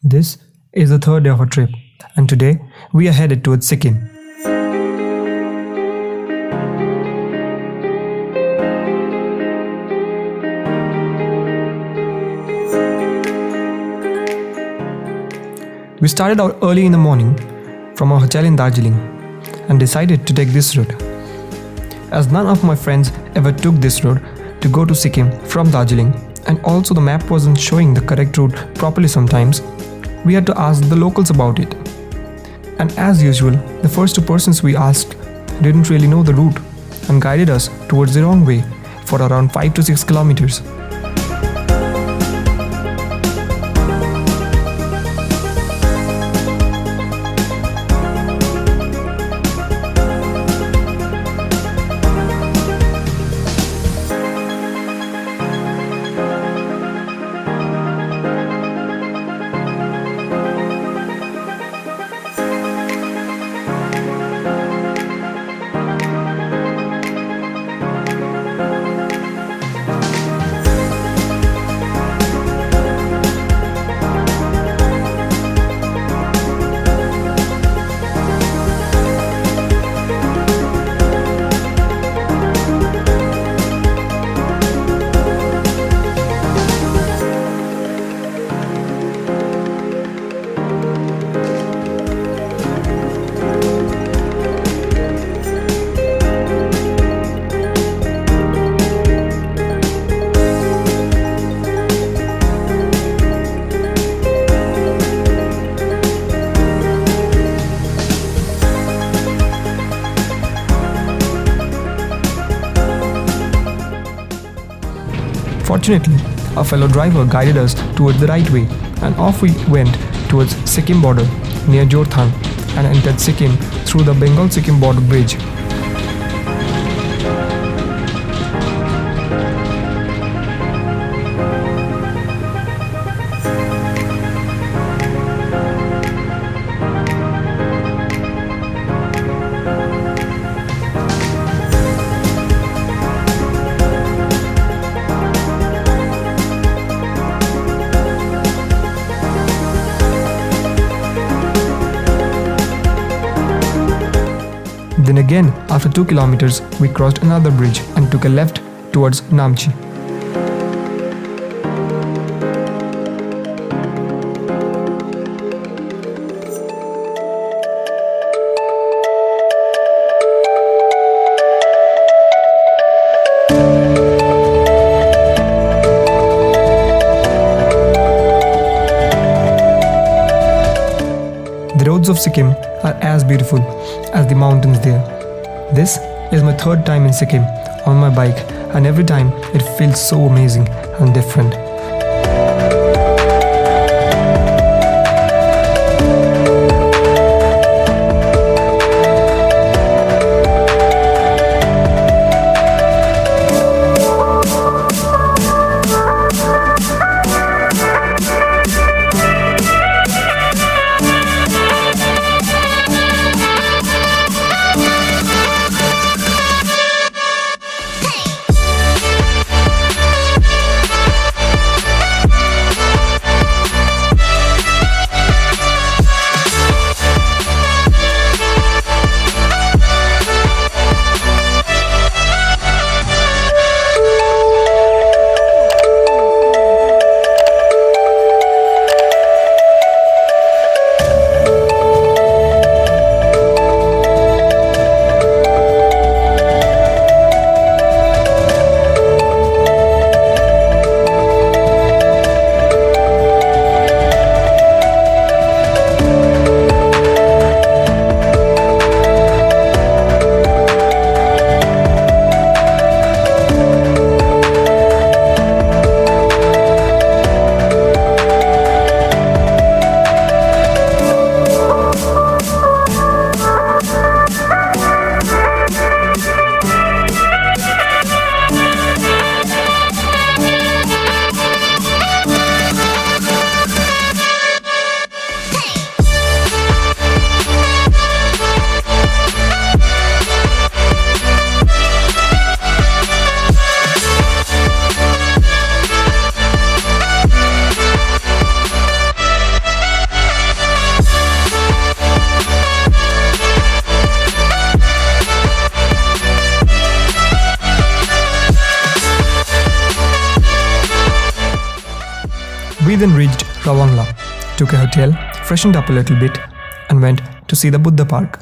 This is the third day of our trip, and today we are headed towards Sikkim. We started out early in the morning from our hotel in Darjeeling and decided to take this route. As none of my friends ever took this route to go to Sikkim from Darjeeling, and also the map wasn't showing the correct route properly sometimes, we had to ask the locals about it. And as usual, the first two persons we asked didn't really know the route and guided us towards the wrong way for around 5 to 6 kilometers. Fortunately, a fellow driver guided us towards the right way, and off we went towards Sikkim border near Jorthang and entered Sikkim through the Bengal-Sikkim border bridge. Then again, after 2 kilometers, we crossed another bridge and took a left towards Namchi. The roads of Sikkim are as beautiful as the mountains there. This is my third time in Sikkim on my bike, and every time it feels so amazing and different. We then reached Rawangla, took a hotel, freshened up a little bit, and went to see the Buddha Park.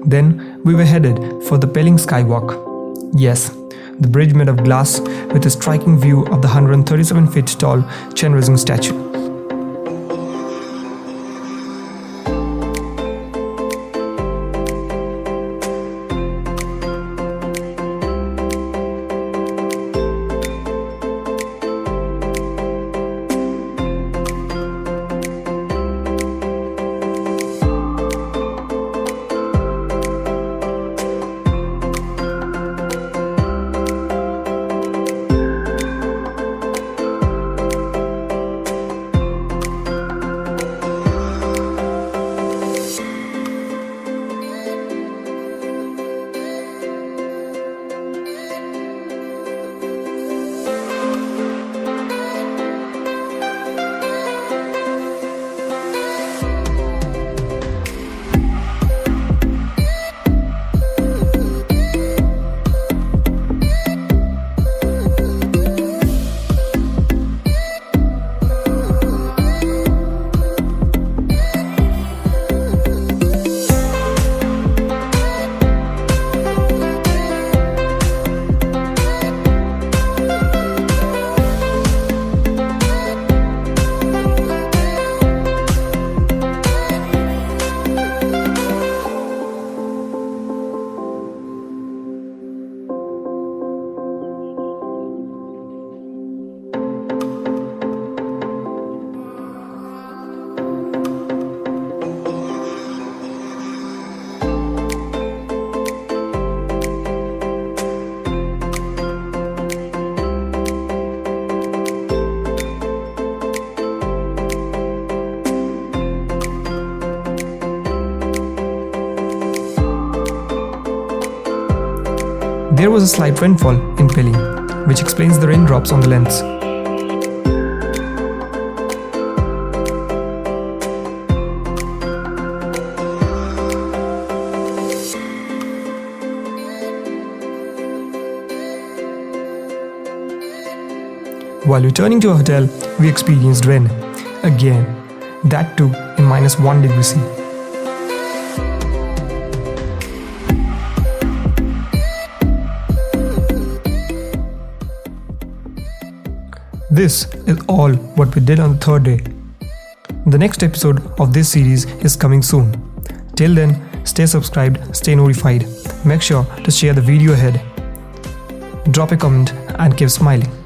Then we were headed for the Pelling Skywalk. Yes, the bridge made of glass with a striking view of the 137 feet tall Chenrezig statue. There was a slight rainfall in Pelling, which explains the raindrops on the lens. While returning to our hotel, we experienced rain. Again, that too in -1 degree C. This is all what we did on the third day. The next episode of this series is coming soon. Till then, stay subscribed, stay notified. Make sure to share the video ahead. Drop a comment and keep smiling.